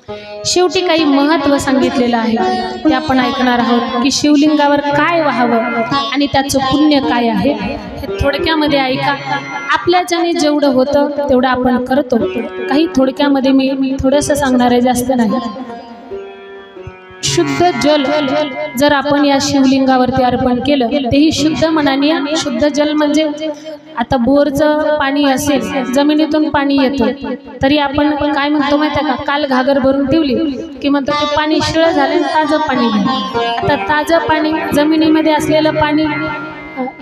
शेवटी काही महत्त्व सांगितलेलं आहे ते आपण ऐकणार आहोत की शिवलिंगावर काय वाहावं आणि त्याचं पुण्य काय आहे हे थोडक्यामध्ये ऐका। आपल्याच्याने जेवढं होतं तेवढं आपण करतो। काही थोडक्यामध्ये मी थोडंसं सांगणार आहे, जास्त नाही। शुद्ध जल जर आपण या शिवलिंगावरती अर्पण केलं, तेही शुद्ध मनाने। शुद्ध जल म्हणजे आता बोरचं पाणी असेल, जमिनीतून पाणी येतं, तरी आपण काय म्हणतो माहिती आहे का, काल घागर भरून ठेवली की म्हणतो ते पाणी शिळ झालं, ताजं पाणी घ्या। आता ताजं पाणी, जमिनीमध्ये असलेलं पाणी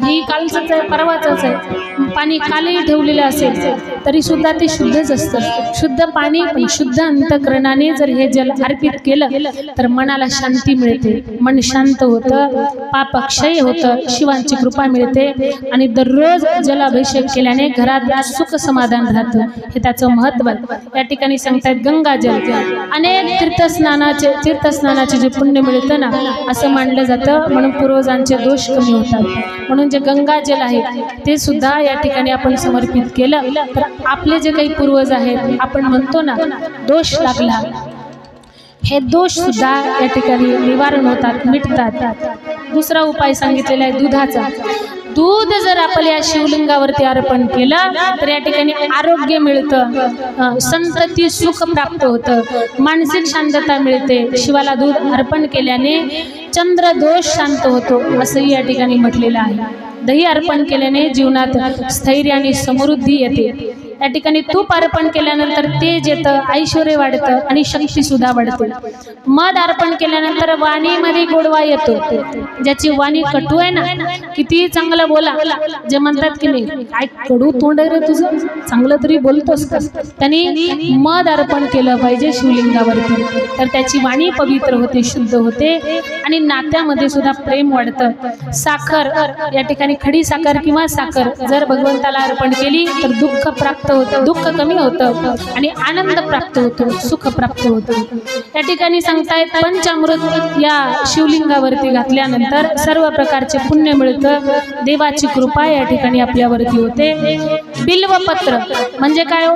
ही कालचंच आहे, परवाचंच आहे, पाणी कालही ठेवलेलं असेल तरी सुद्धा ते शुद्धच असतं। शुद्ध पाणी पण शुद्ध अंतःकरणाने जर हे जल अर्पित केलं तर मनाला शांती मिळते, मन शांत होतं, पापक्षय होतं, शिवांची कृपा मिळते आणि दररोज जलाभिषेक केल्याने घरात सुख समाधान राहतं। हे त्याचं महत्त्व आहे। या ठिकाणी सांगतात गंगाजल, अनेक तीर्थस्नानाचे जे पुण्य मिळतं ना, असं मानलं जातं, म्हणून पूर्वजांचे दोष कमी होतात। म्हणून जे गंगाजल आहे ते सुद्धा या ठिकाणी आपण समर्पित केलं तर आपले जे काही पूर्वज आहेत, आपण म्हणतो ना दोष लागला, हे दोष सुद्धा या ठिकाणी निवारण होतात, मिटतात। दुसरा उपाय सांगितलेला आहे दुधाचा। दूध जर आपण या शिवलिंगावरती अर्पण केलं तर या ठिकाणी आरोग्य मिळतं, संतती सुख प्राप्त होतं, मानसिक शांतता मिळते। शिवाला दूध अर्पण केल्याने चंद्रदोष शांत होतो असंही या ठिकाणी म्हटलेलं आहे। दही अर्पण केल्याने जीवनात स्थैर्य आणि समृद्धी येते। या ठिकाणी तूप अर्पण केल्यानंतर तेज येतं, ऐश्वर्य वाढतं आणि शक्ती सुद्धा वाढते। मध अर्पण केल्यानंतर वाणीमध्ये गोडवा येतो। ज्याची वाणी कटू आहे ना, किती चांगलं बोला, जे म्हणतात की नाही काय कडू तोंड आहे रे तुझं, चांगलं तरी बोलतोस का, त्यांनी मध अर्पण केलं पाहिजे शिवलिंगावरती, तर त्याची वाणी पवित्र होते, शुद्ध होते आणि नात्यामध्ये सुद्धा प्रेम वाढतं। साखर, या ठिकाणी खडी साखर किंवा साखर जर भगवंताला अर्पण केली तर दुःख प्राप्त होतं, दुःख कमी होतं आणि आनंद प्राप्त होतो, सुख प्राप्त होतं। या ठिकाणी सांगतायत पंचामृत या शिवलिंगावरती घातल्यानंतर सर्व प्रकारचे पुण्य मिळतं, देवाची कृपा या ठिकाणी आपल्यावरती होते। बिल्वपत्र म्हणजे काय हो,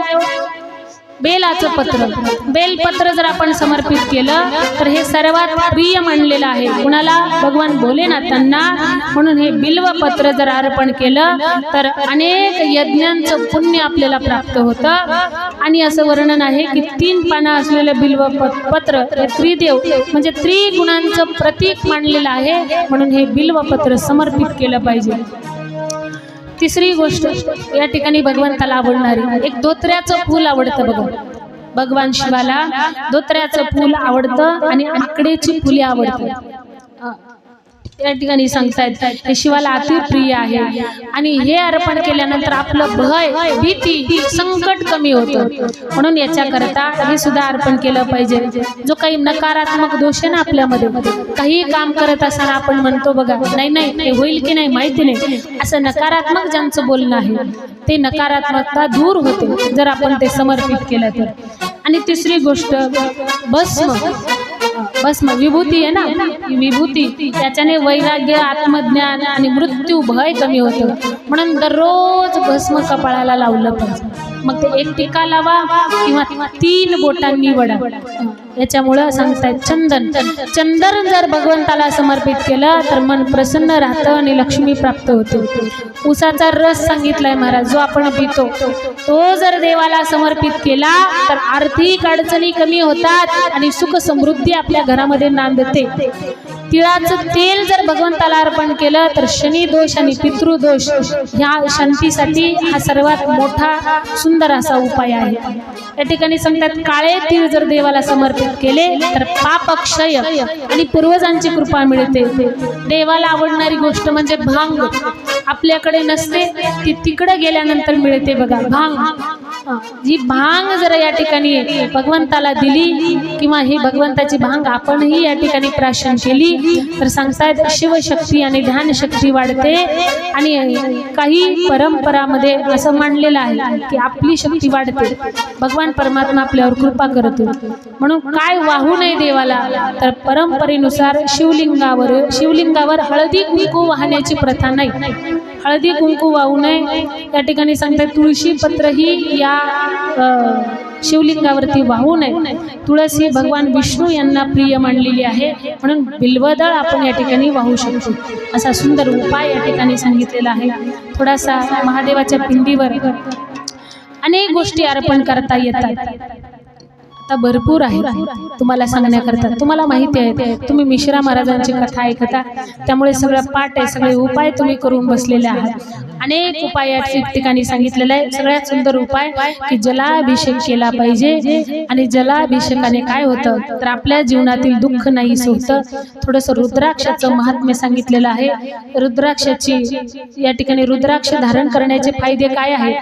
बेलाचं पत्र। बेलपत्र जर आपण समर्पित केलं तर हे सर्वात प्रिय मानलेलं आहे कुणाला, भगवान भोलेनाथांना। म्हणून हे बिल्वपत्र जर अर्पण केलं तर अनेक यज्ञांचं पुण्य आपल्याला प्राप्त होतं। आणि असं वर्णन आहे की 3 पानं असलेलं बिल्वपत्र हे त्रिदेव म्हणजे त्रिगुणांचं प्रतीक मानलेलं आहे, म्हणून हे बिल्वपत्र समर्पित केलं पाहिजे। तिसरी गोष्ट या ठिकाणी भगवंताला आवडणारी एक धोत्र्याचं फूल आवडतं बघा, भगवान शिवाला धोत्र्याचं फूल आवडतं आणि आकडेची फुले आवडतात। या ठिकाणी सांगतायत हे शिवाला अतिप्रिय आहे आणि हे अर्पण केल्यानंतर आपलं भय, भीती, संकट कमी होतं। म्हणून याच्याकरता हे सुद्धा अर्पण केलं पाहिजे। जो काही नकारात्मक दोष आहे ना आपल्यामध्ये, काही काम करत असताना आपण म्हणतो बघा नाही ते होईल की नाही माहिती नाही, असं नकारात्मक ज्यांचं बोलणं आहे ते नकारात्मकता दूर होते जर आपण ते समर्पित केलं तर। आणि तिसरी गोष्ट भस्म विभूती आहे ना, विभूती त्याच्याने वैराग्य, आत्मज्ञान आणि मृत्यू भय कमी होतं। म्हणून दररोज भस्म कपाळाला लावलं पाहिजे, मग ते एक टिका लावा किंवा 3 बोटांनी वडा। याच्यामुळं सांगतायत चंदन जर भगवंताला समर्पित केलं तर मन प्रसन्न राहतं आणि लक्ष्मी प्राप्त होते। उसाचा रस सांगितलाय महाराज, जो आपण पितो तो जर देवाला समर्पित केला तर आर्थिक अडचणी कमी होतात आणि सुख समृद्धी आपल्या घरामध्ये नांदते। तिळाचं तेल जर भगवंताला अर्पण केलं तर शनी दोष आणि पितृदोष ह्या शांतीसाठी हा सर्वात मोठा सुंदर असा उपाय आहे। या ठिकाणी सांगतात काळे तीळ जर देवाला समर्पित केले तर पापक्षय आणि पूर्वजांची कृपा मिळते। देवाला आवडणारी गोष्ट म्हणजे भांग, आपल्याकडे नसते ती तिकडे गेल्यानंतर मिळते बघा भांग। जी भांग जर या ठिकाणी भगवंताला दिली किंवा ही भगवंताची भांग आपणही या ठिकाणी प्राशन केली तर सांगतायत शिवशक्ती आणि ध्यानशक्ती वाढते। आणि काही परंपरामध्ये असं मानलेलं आहे की आपली शक्ती वाढते, भगवान परमात्मा आपल्यावर कृपा करतो। म्हणून काय वाहू नये देवाला तर परंपरेनुसार शिवलिंगावर हळदी कुंकू वाहण्याची प्रथा नाही, हळदी कुंकू वाहू नये। या ठिकाणी सांगतात तुळशी पत्र ही या शिवलिंगावरती वाहू नये। तुळस ही भगवान विष्णू यांना प्रिय मानलेली आहे, म्हणून बिल्वदळ आपण या ठिकाणी वाहू शकतो। असा सुंदर उपाय या ठिकाणी सांगितलेला आहे। थोडासा महादेवाच्या पिंडीवर अनेक गोष्टी अर्पण करता येतात, आता भरपूर आहे तुम्हाला सांगण्याकरता। तुम्हाला माहिती आहे, तुम्ही मिश्रा महाराजांची कथा ऐकता, त्यामुळे सगळं पाठ आहे, सगळे उपाय तुम्ही करून बसलेले आहात। अनेक उपाय या ठिकाणी सांगितलेले आहे। सगळ्यात सुंदर उपाय की जलाभिषेक केला पाहिजे, आणि जलाभिषेकाने काय होतं तर आपल्या जीवनातील दुःख नाहीसं होतं। थोडंसं रुद्राक्षाचं महात्म्य सांगितलेलं आहे। रुद्राक्षाची या ठिकाणी रुद्राक्ष धारण करण्याचे फायदे काय आहेत?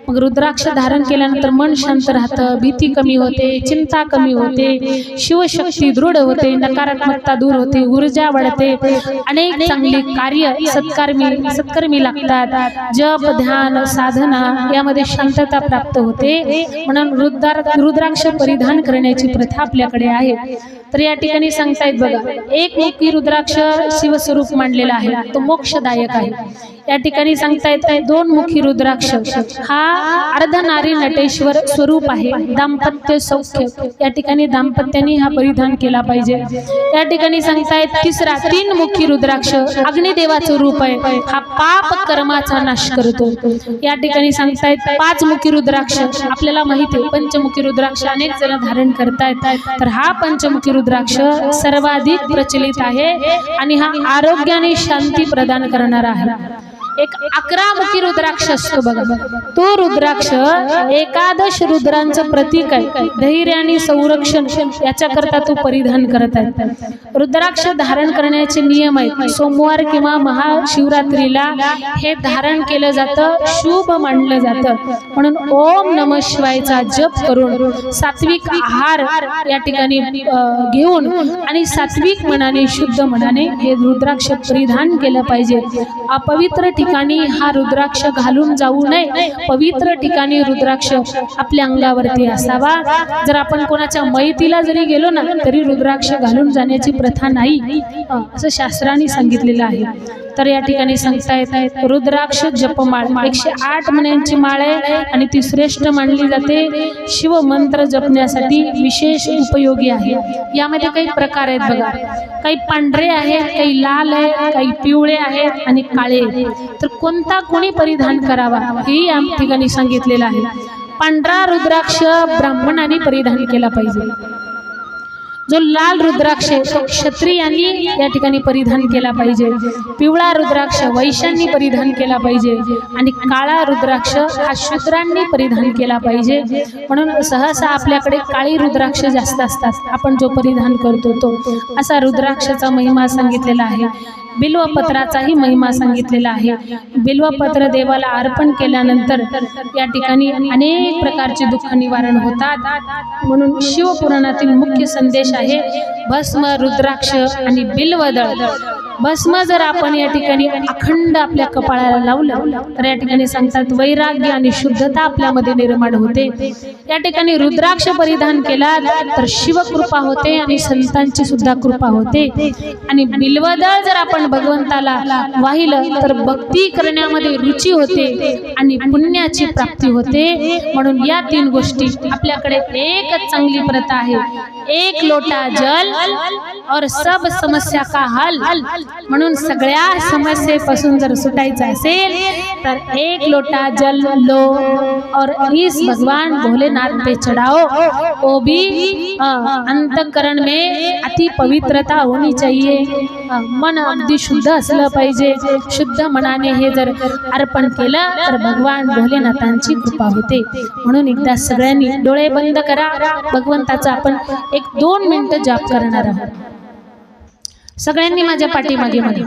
मग रुद्राक्ष धारण केल्यानंतर मन शांत राहतं, भीती कमी होते, चिंता कमी होते, शिवशक्ती दृढ होते, नकारात्मकता दूर होते, ऊर्जा वाढते, अनेक चांगली कार्य सत्कर्मी लागतात। जप, ध्यान, साधना यामध्ये शांतता प्राप्त होते, म्हणून रुद्राक्ष परिधान करण्याची प्रथा आपल्याकडे आहे। तर या ठिकाणी सांगतायत बघा, एक मुखी रुद्राक्ष शिवस्वरूप मानलेला आहे, तो मोक्षदायक आहे। या ठिकाणी सांगतायत दोन मुखी रुद्राक्ष हा अर्धनारी नटेश्वर स्वरूप आहे, दाम्पत्य सौख्य, या ठिकाणी दाम्पत्याने हा परिधान केला पाहिजे। या ठिकाणी सांगतायत तिसरा तीन मुखी रुद्राक्ष अग्निदेवाचं रूप आहे, हा पाप कर्माचा नाश करतो। या ठिकाणी सांगतायत पाच मुखी रुद्राक्ष, आपल्याला माहिती आहे पंचमुखी रुद्राक्ष अनेक जण धारण करतायत, तर हा पंचमुखी रुद्राक्ष सर्वाधिक प्रचलित आहे आणि हा आरोग्याने शांती प्रदान करणारा आहे। एक 11 मुखी रुद्राक्ष असतो बघा, तो रुद्राक्ष एकादश रुद्रांचं प्रतीक आहे, धैर्य आणि संरक्षण याच्याकरता तो परिधान करत आहे। रुद्राक्ष धारण करण्याचे नियम आहेत। सोमवार किंवा महाशिवरात्रीला हे धारण केलं जातं, शुभ मानलं जातं, म्हणून ओम नमः शिवायचा जप करून सात्विक आहार या ठिकाणी घेऊन आणि सात्विक मनाने शुद्ध मनाने हे रुद्राक्ष परिधान केलं पाहिजे। अपवित्र ठिकाणी हा रुद्राक्ष घालून जाऊ नये, पवित्र ठिकाणी रुद्राक्ष आपल्या अंगावरती असावा। जर आपण कोणाच्या मैतीला जरी गेलो ना तरी रुद्राक्ष घालून जाण्याची प्रथा नाही, असं शास्त्रांनी सांगितलेलं आहे। तर या ठिकाणी सांगतायत रुद्राक्ष जपमाळ 108 मण्यांची माळ आहे आणि ती श्रेष्ठ मानली जाते, शिव मंत्र जपण्यासाठी विशेष उपयोगी आहे। यामध्ये काही प्रकार आहेत बघा, काही पांढरे आहेत, काही लाल आहेत, काही पिवळे आहेत आणि काळे। तर कोणता कोणी परिधान करावा हे या ठिकाणी सांगितलेलं आहे। पांढरा रुद्राक्ष ब्राह्मणाने परिधान केला पाहिजे, जो लाल रुद्राक्ष तो क्षत्रियांनी या ठिकाणी परिधान केला पाहिजे, पिवळा रुद्राक्ष वैश्यांनी परिधान केला पाहिजे आणि काळा रुद्राक्ष हा शूद्रांनी परिधान केला पाहिजे। म्हणून सहसा आपल्याकडे काळी रुद्राक्ष जास्त असतात, आपण जो परिधान करतो तो असा रुद्राक्षाचा महिमा सांगितलेला आहे। बिल्वपत्राचाही महिमा सांगितलेला आहे। बिल्वपत्र देवाला अर्पण केल्यानंतर या ठिकाणी अनेक प्रकारचे दुःख निवारण होतात, म्हणून शिवपुराणातील मुख्य संदेश आहे भस्म, रुद्राक्ष आणि बिल्वदळ। भस्म जर आपण या ठिकाणी अखंड आपल्या कपाळाला लावलं तर या ठिकाणी सांगतात वैराग्य आणि शुद्धता आपल्यामध्ये निर्माण होते। या ठिकाणी रुद्राक्ष परिधान केला तर शिवकृपा होते आणि संतांची सुद्धा कृपा होते। आणि बिल्वदळ जर आपण भगवंताला वाहिलं तर भक्ती करण्यामध्ये रुची होते आणि पुण्याची प्राप्ती होते। म्हणून या तीन गोष्टी आपल्याकडे एकच चांगली प्रथा आहे, एक लोटा जल और सब समस्या का हल। म्हणून सगळ्या समस्येपासून जर सुटायचं असेल तर एक लोटा जल लो और इस भगवान भोलेनाथ पे चढ़ाओ। वो भी अंतकरण में अति पवित्रता होनी चाहिए, मन अगदी शुद्ध असलं पाहिजे। शुद्ध मनाने हे जर अर्पण केलं तर भगवान भोलेनाथांची कृपा होते। म्हणून एकदा सगळ्यांनी डोळे बंद करा, भगवंताचा आपण 1-2 मिनिटं जाप करणार आहोत। सगळ्यांनी माझ्या पाठीमागे मध्ये,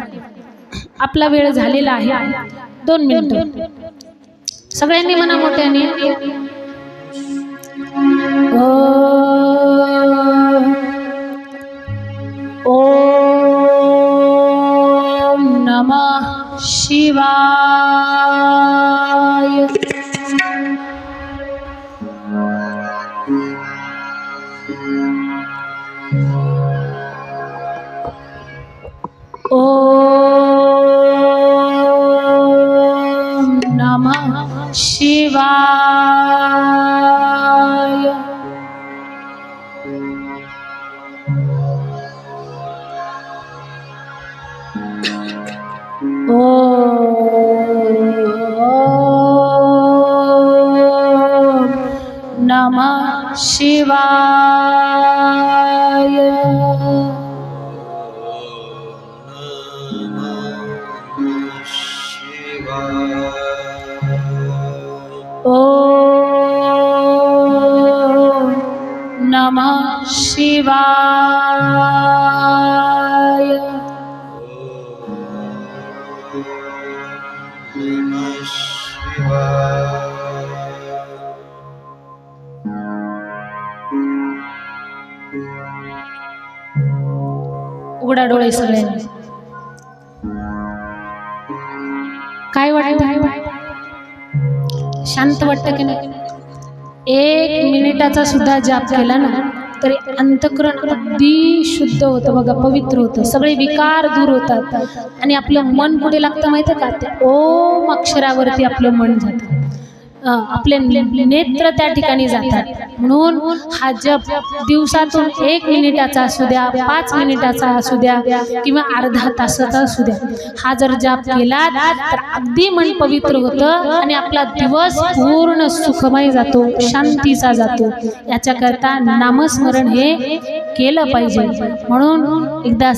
आपला वेळ झालेला आहे, 2 मिनिटं सगळ्यांनी म्हणा मोठ्याने, ओम नमः शिवाय। ओम नमः शिवाय। ओम नमः शिवाय। ओम नमः शिवाय। उघडा डोळे सगळ्यांनी। काय वाटतं? शांत वाटतं की नाही? 1 मिनिटाचा सुद्धा जाप केला ना तरी अंतःकरण अगदी शुद्ध होतं बघा, पवित्र होतं, सगळे विकार दूर होतात आणि आपलं मन कुठे लागतं माहिती आहे का? ते ओम अक्षरावरती आपलं मन जातं, आपले नेत्र त्या ठिकाणी जातात। म्हणून हा जप दिवसातून 1 मिनिटाचा असू द्या, 5 मिनिटाचा असू द्या किंवा अर्धा तासाचा असू द्या, हा जर जाप केला तर अगदी मन पवित्र होतं आणि आपला दिवस पूर्ण सुखमय जातो, शांतीचा जातो। याच्याकरता नामस्मरण हे केलं पाहिजे। म्हणून एकदा